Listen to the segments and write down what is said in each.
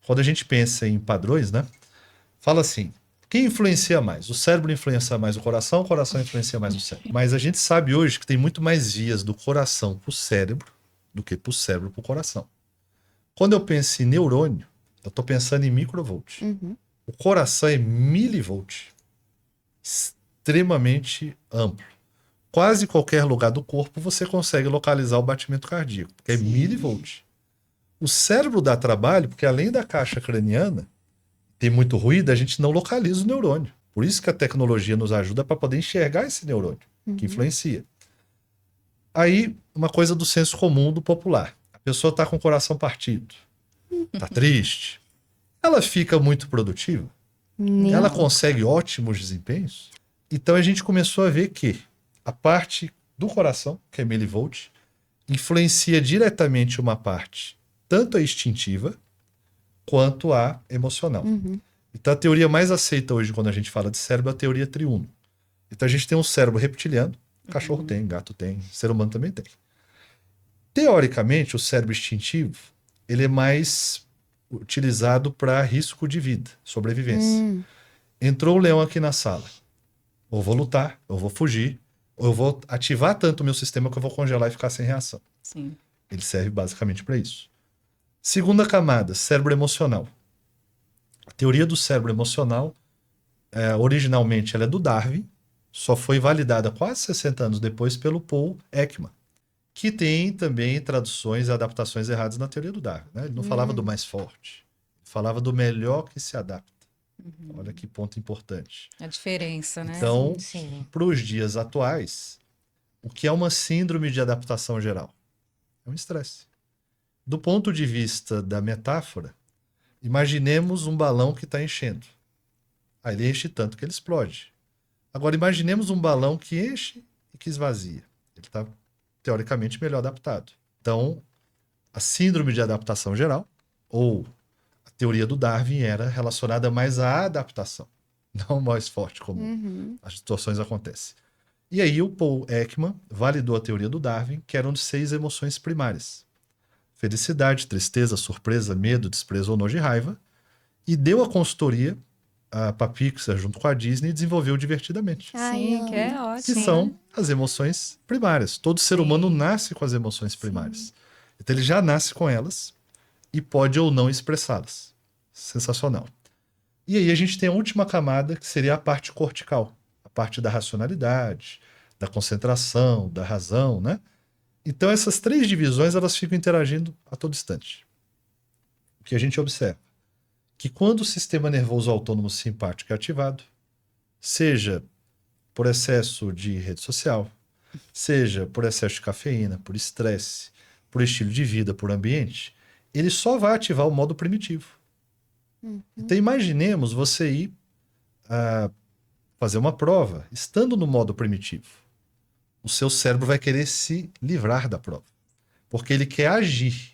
quando a gente pensa em padrões, né? Fala assim, quem influencia mais? O cérebro influencia mais o coração influencia mais o cérebro. Mas a gente sabe hoje que tem muito mais vias do coração para o cérebro do que para o cérebro para o coração. Quando eu penso em neurônio, eu estou pensando em microvolt. Uhum. O coração é milivolt, extremamente amplo. Quase qualquer lugar do corpo você consegue localizar o batimento cardíaco, porque é milivolt. O cérebro dá trabalho, porque além da caixa craniana, tem muito ruído, a gente não localiza o neurônio. Por isso que a tecnologia nos ajuda para poder enxergar esse neurônio, que influencia. Aí, uma coisa do senso comum do popular. A pessoa está com o coração partido, está triste. Ela fica muito produtiva? Ela Não. consegue ótimos desempenhos? Então a gente começou a ver que a parte do coração, que é milivolt, influencia diretamente uma parte, tanto a instintiva quanto a emocional. Então a teoria mais aceita hoje quando a gente fala de cérebro é a teoria triuno. Então a gente tem um cérebro reptiliano, cachorro tem, gato tem, ser humano também tem. Teoricamente, o cérebro instintivo, ele é mais utilizado para risco de vida, sobrevivência. Entrou o leão aqui na sala. Ou vou lutar, ou vou fugir, ou eu vou ativar tanto o meu sistema que eu vou congelar e ficar sem reação. Sim. Ele serve basicamente para isso. Segunda camada, cérebro emocional. A teoria do cérebro emocional, originalmente, ela é do Darwin, só foi validada quase 60 anos depois pelo Paul Ekman, que tem também traduções e adaptações erradas na teoria do Darwin. Né? Ele não falava do mais forte, ele falava do melhor que se adapta. Olha que ponto importante. A diferença, né? Então, Sim. para os dias atuais, o que é uma síndrome de adaptação geral? É um estresse. Do ponto de vista da metáfora, imaginemos um balão que está enchendo. Aí ele enche tanto que ele explode. Agora imaginemos um balão que enche e que esvazia. Ele está, teoricamente, melhor adaptado. Então, a síndrome de adaptação geral, ou a teoria do Darwin, era relacionada mais à adaptação, não mais forte como as situações acontecem. E aí o Paul Ekman validou a teoria do Darwin, que eram de 6 emoções primárias. Felicidade, tristeza, surpresa, medo, desprezo ou nojo e raiva. E deu a consultoria para a Pixar, junto com a Disney, e desenvolveu Divertidamente. Ai, Sim, que é amo. Que ótimo. são as emoções primárias. Todo ser humano nasce com as emoções primárias. Então ele já nasce com elas e pode ou não expressá-las. Sensacional. E aí a gente tem a última camada, que seria a parte cortical. A parte da racionalidade, da concentração, da razão, né? Então essas 3 divisões, elas ficam interagindo a todo instante. O que a gente observa? Que quando o sistema nervoso autônomo simpático é ativado, seja por excesso de rede social, seja por excesso de cafeína, por estresse, por estilo de vida, por ambiente, ele só vai ativar o modo primitivo. Então imaginemos você ir fazer uma prova, estando no modo primitivo. O seu cérebro vai querer se livrar da prova, porque ele quer agir.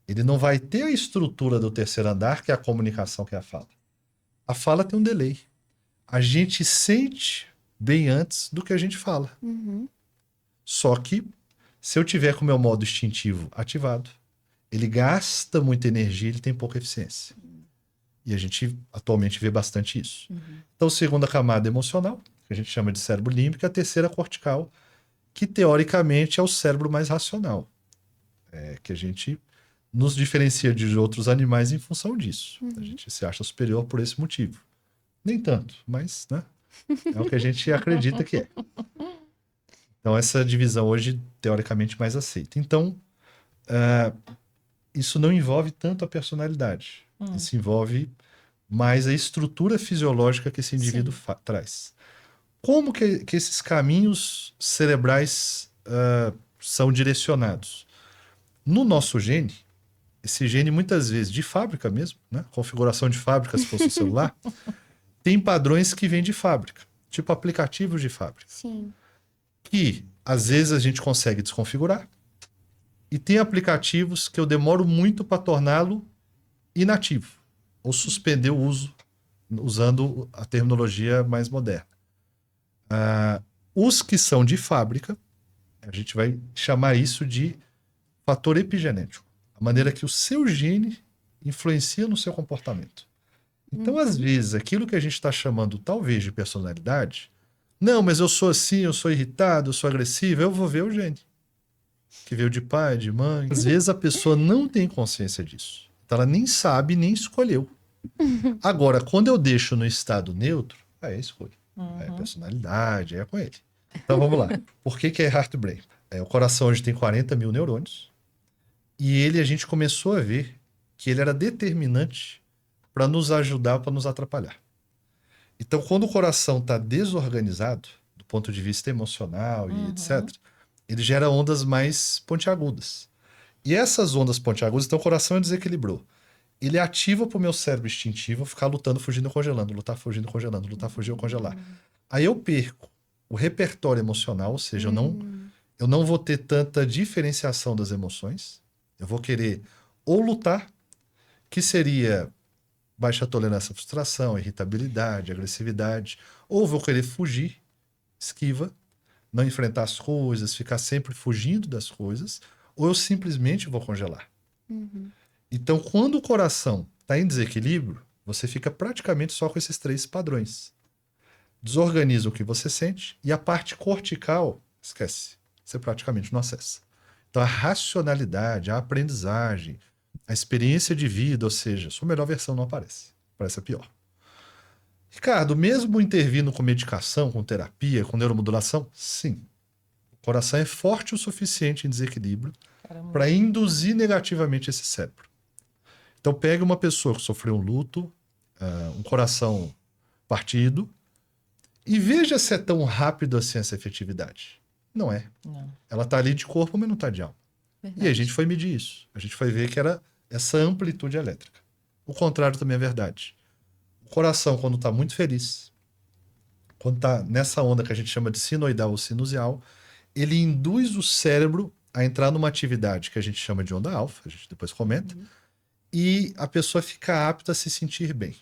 Ele não vai ter a estrutura do terceiro andar, que é a comunicação, que é a fala. A fala tem um delay. A gente sente bem antes do que a gente fala. Só que, se eu tiver com o meu modo instintivo ativado, ele gasta muita energia, ele tem pouca eficiência. E a gente atualmente vê bastante isso. Então, segunda camada emocional, que a gente chama de cérebro límbico, e a terceira cortical, que teoricamente é o cérebro mais racional. Que a gente nos diferencia de outros animais em função disso. A gente se acha superior por esse motivo. Nem tanto, mas né, é o que a gente acredita que é. Então, essa divisão hoje, teoricamente, mais aceita. Então, isso não envolve tanto a personalidade. Isso envolve mais a estrutura fisiológica que esse indivíduo traz. Como que esses caminhos cerebrais são direcionados? No nosso gene, esse gene muitas vezes de fábrica mesmo, né? Configuração de fábrica se fosse um celular, tem padrões que vêm de fábrica, tipo aplicativos de fábrica, Sim. que às vezes a gente consegue desconfigurar, e tem aplicativos que eu demoro muito para torná-lo inativo, ou suspender o uso, usando a terminologia mais moderna. Os que são de fábrica, a gente vai chamar isso de fator epigenético. A maneira que o seu gene influencia no seu comportamento. Então, às vezes, aquilo que a gente está chamando talvez de personalidade, não, mas eu sou assim, eu sou irritado, eu sou agressivo, eu vou ver o gene, que veio de pai, de mãe. Às vezes a pessoa não tem consciência disso. Então, ela nem sabe, nem escolheu. Agora, quando eu deixo no estado neutro, aí é escolha. Aí é personalidade, aí é com ele. Então, vamos lá. Por que é heart-brain? O coração hoje tem 40 mil neurônios. E ele, a gente começou a ver que ele era determinante para nos ajudar, para nos atrapalhar. Então, quando o coração está desorganizado, do ponto de vista emocional e etc., ele gera ondas mais pontiagudas. E essas ondas pontiagudas, então o coração desequilibrou. Ele ativa para o meu cérebro instintivo ficar lutando, fugindo, congelando, lutar, fugindo, congelando, lutar, fugindo, congelar. Aí eu perco o repertório emocional, ou seja, eu não vou ter tanta diferenciação das emoções. Eu vou querer ou lutar, que seria baixa tolerância à frustração, irritabilidade, agressividade, ou vou querer fugir, esquiva, não enfrentar as coisas, ficar sempre fugindo das coisas, ou eu simplesmente vou congelar. Então, quando o coração está em desequilíbrio, você fica praticamente só com esses 3 padrões. Desorganiza o que você sente e a parte cortical, esquece, você praticamente não acessa. Então, a racionalidade, a aprendizagem, a experiência de vida, ou seja, sua melhor versão não aparece. Parece a pior. Ricardo, mesmo intervindo com medicação, com terapia, com neuromodulação, sim. O coração é forte o suficiente em desequilíbrio para induzir negativamente esse cérebro. Então, pegue uma pessoa que sofreu um luto, um coração partido, e veja se é tão rápido assim essa efetividade. Não é. Não. Ela está ali de corpo, mas não está de alma. Verdade. E a gente foi medir isso. A gente foi ver que era essa amplitude elétrica. O contrário também é verdade. O coração, quando está muito feliz, quando está nessa onda que a gente chama de sinoidal ou sinusial, ele induz o cérebro a entrar numa atividade que a gente chama de onda alfa, a gente depois comenta, e a pessoa fica apta a se sentir bem.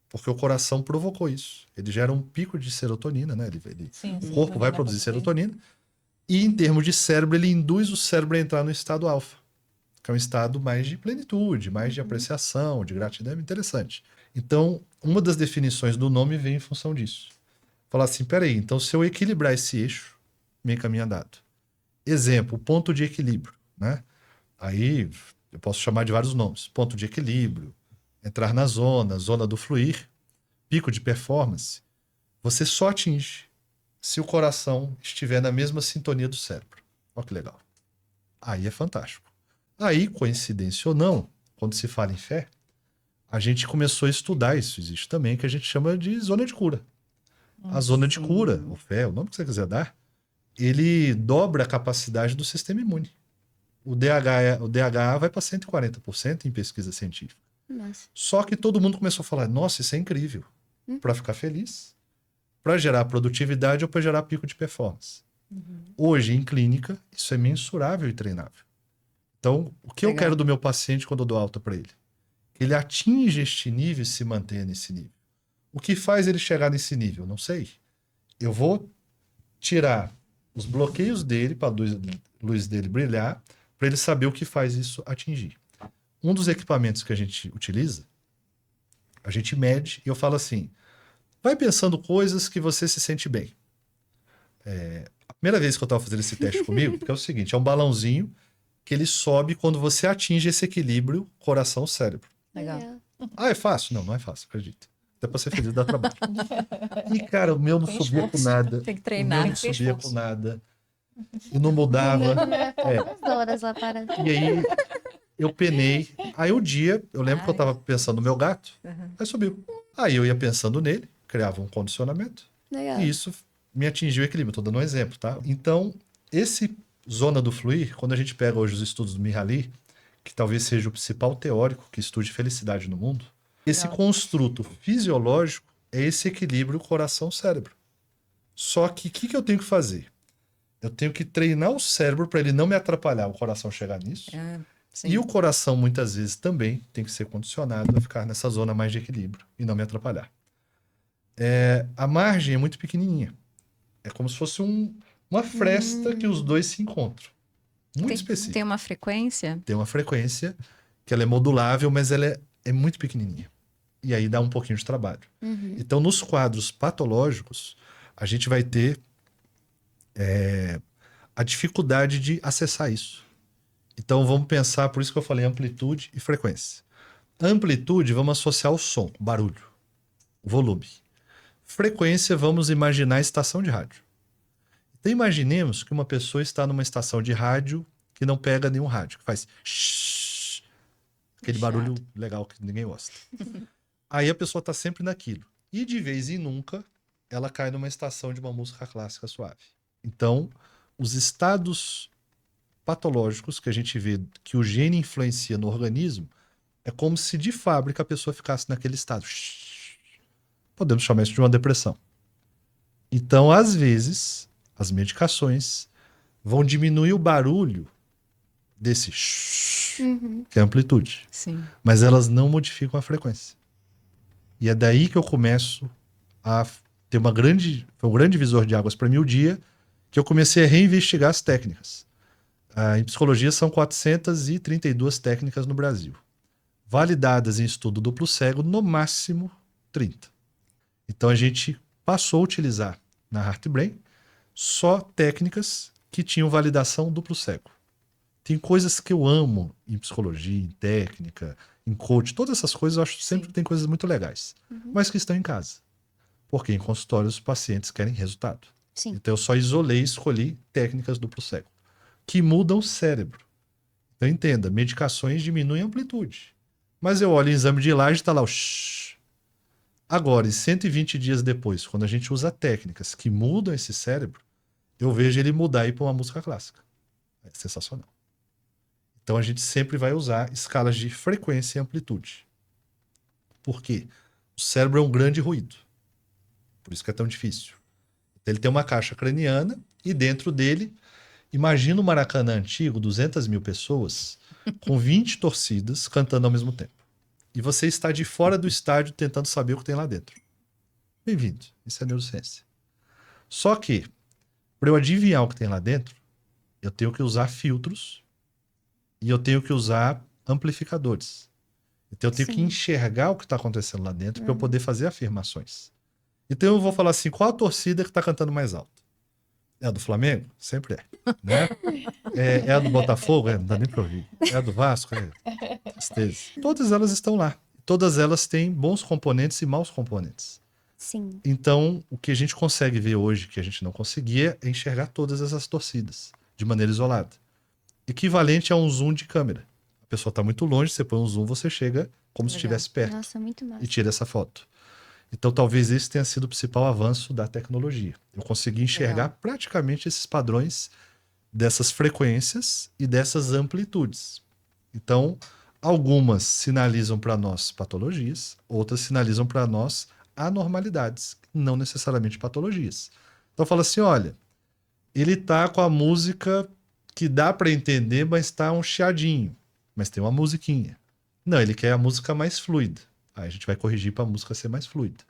Porque o coração provocou isso. Ele gera um pico de serotonina, né? O corpo vai produzir serotonina. E em termos de cérebro, ele induz o cérebro a entrar no estado alfa, que é um estado mais de plenitude, mais de apreciação, de gratidão. É interessante. Então, uma das definições do nome vem em função disso. Falar assim, peraí, então se eu equilibrar esse eixo, meio caminho andado. Exemplo, ponto de equilíbrio, né? Aí eu posso chamar de vários nomes. Ponto de equilíbrio, entrar na zona do fluir, pico de performance. Você só atinge se o coração estiver na mesma sintonia do cérebro. Olha que legal. Aí é fantástico. Aí, coincidência ou não, quando se fala em fé, a gente começou a estudar isso. Existe também que a gente chama de zona de cura. A zona de cura, ou fé, o nome que você quiser dar, ele dobra a capacidade do sistema imune. O DHA vai para 140% em pesquisa científica. Nossa. Só que todo mundo começou a falar, nossa, isso é incrível. Para ficar feliz, para gerar produtividade ou para gerar pico de performance. Hoje, em clínica, isso é mensurável e treinável. Então, o que eu quero do meu paciente quando eu dou alta para ele? Que ele atinja este nível e se mantenha nesse nível. O que faz ele chegar nesse nível? Não sei. Eu vou tirar os bloqueios dele para a luz dele brilhar, para ele saber o que faz isso atingir. Um dos equipamentos que a gente utiliza, a gente mede e eu falo assim, vai pensando coisas que você se sente bem. A primeira vez que eu estava fazendo esse teste comigo, porque é o seguinte, é um balãozinho que ele sobe quando você atinge esse equilíbrio coração-cérebro. Legal. Ah, é fácil? Não, não é fácil, acredita. Até pra ser feliz dá trabalho. E, cara, o meu não subia com nada. Tem que O treinar. meu não subia com nada. E não mudava. As horas lá parada. E aí, eu penei. Aí, um dia, eu lembro que eu tava pensando no meu gato. Aí subiu. Aí, eu ia pensando nele, criava um condicionamento. Legal. E isso me atingiu o equilíbrio. Tô dando um exemplo, tá? Então, esse zona do fluir, quando a gente pega hoje os estudos do Mihaly, que talvez seja o principal teórico que estude felicidade no mundo, esse construto fisiológico é esse equilíbrio coração-cérebro. Só que o que eu tenho que fazer? Eu tenho que treinar o cérebro para ele não me atrapalhar, o coração chegar nisso. E o coração, muitas vezes, também tem que ser condicionado a ficar nessa zona mais de equilíbrio e não me atrapalhar. A margem é muito pequenininha. É como se fosse uma fresta que os dois se encontram. Muito específica. Tem uma frequência? Tem uma frequência que ela é modulável, mas ela é muito pequenininha. E aí dá um pouquinho de trabalho. Então, nos quadros patológicos, a gente vai ter a dificuldade de acessar isso. Então, vamos pensar, por isso que eu falei amplitude e frequência. Amplitude, vamos associar o som, o barulho, o volume. Frequência, vamos imaginar a estação de rádio. Então, imaginemos que uma pessoa está numa estação de rádio que não pega nenhum rádio, que faz shhh, aquele barulho legal que ninguém gosta. Aí a pessoa está sempre naquilo. E de vez em nunca, ela cai numa estação de uma música clássica suave. Então, os estados patológicos que a gente vê que o gene influencia no organismo, é como se de fábrica a pessoa ficasse naquele estado. Podemos chamar isso de uma depressão. Então, às vezes, as medicações vão diminuir o barulho desse que é a amplitude. Sim. Mas elas não modificam a frequência. E é daí que eu começo a ter um grande visor de águas para mim o dia que eu comecei a reinvestigar as técnicas. Em psicologia são 432 técnicas no Brasil. Validadas em estudo duplo cego, no máximo 30. Então a gente passou a utilizar na Heartbrain só técnicas que tinham validação duplo cego. Tem coisas que eu amo em psicologia, em técnica, em coach, todas essas coisas eu acho sempre que tem coisas muito legais, mas que estão em casa. Porque em consultório os pacientes querem resultado. Sim. Então eu só isolei e escolhi técnicas duplo cego, que mudam o cérebro. Então entenda, medicações diminuem a amplitude. Mas eu olho em exame de imagem e está lá o shhh. Agora, e 120 dias depois, quando a gente usa técnicas que mudam esse cérebro, eu vejo ele mudar aí para uma música clássica. É sensacional. Então a gente sempre vai usar escalas de frequência e amplitude. Por quê? O cérebro é um grande ruído. Por isso que é tão difícil. Ele tem uma caixa craniana e dentro dele, imagina o Maracanã antigo, 200 mil pessoas, com 20 torcidas cantando ao mesmo tempo. E você está de fora do estádio tentando saber o que tem lá dentro. Bem-vindo. Isso é neurociência. Só que, para eu adivinhar o que tem lá dentro, eu tenho que usar filtros e eu tenho que usar amplificadores. Então eu tenho que enxergar o que está acontecendo lá dentro para eu poder fazer afirmações. Então eu vou falar assim, qual a torcida que está cantando mais alto? É a do Flamengo? Sempre é. Né? É a do Botafogo? Não dá nem para ouvir. É a do Vasco? Tristeza. Todas elas estão lá. Todas elas têm bons componentes e maus componentes. Sim. Então, o que a gente consegue ver hoje, que a gente não conseguia, é enxergar todas essas torcidas de maneira isolada. Equivalente a um zoom de câmera. A pessoa está muito longe, você põe um zoom, você chega como se estivesse perto. Nossa, muito massa. E tira essa foto. Então, talvez esse tenha sido o principal avanço da tecnologia. Eu consegui enxergar praticamente esses padrões dessas frequências e dessas amplitudes. Então, algumas sinalizam para nós patologias, outras sinalizam para nós anormalidades, não necessariamente patologias. Então, fala assim, olha, ele tá com a música que dá para entender, mas está um chiadinho, mas tem uma musiquinha. Não, ele quer a música mais fluida. Aí a gente vai corrigir para a música ser mais fluida.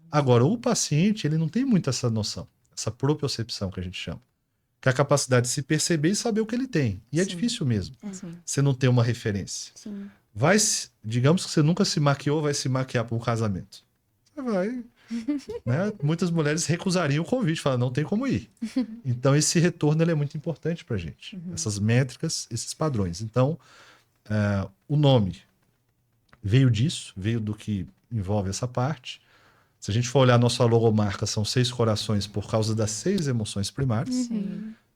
Agora, o paciente, ele não tem muito essa noção, essa propriocepção que a gente chama, que é a capacidade de se perceber e saber o que ele tem. E é difícil mesmo. Você não tem uma referência. Sim. Digamos que você nunca se maquiou, vai se maquiar para um casamento. Você vai. Né? Muitas mulheres recusariam o convite, falam, não tem como ir. Então, esse retorno ele é muito importante para a gente. Essas métricas, esses padrões. Então, o nome veio disso, veio do que envolve essa parte. Se a gente for olhar nossa logomarca, são 6 corações por causa das 6 emoções primárias.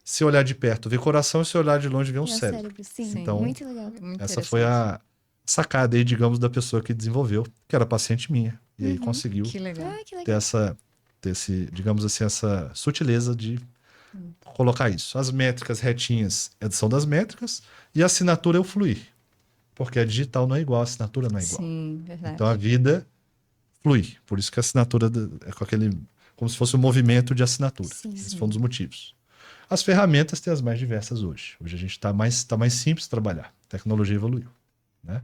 Se olhar de perto, vê coração, e se olhar de longe, vê um cérebro. Sim. Então, Muito legal. Muito essa foi a sacada aí, digamos, da pessoa que desenvolveu, que era paciente minha. E aí conseguiu Que legal. Ah, que legal. ter esse, digamos assim, essa sutileza de colocar isso. As métricas retinhas são das métricas e a assinatura é o fluir. Porque a digital não é igual, a assinatura não é igual. Sim, verdade. Então a vida flui. Por isso que a assinatura é com aquele, como se fosse um movimento de assinatura. Sim. Esse foi um dos motivos. As ferramentas têm as mais diversas hoje. Hoje a gente está mais simples de trabalhar. A tecnologia evoluiu, né?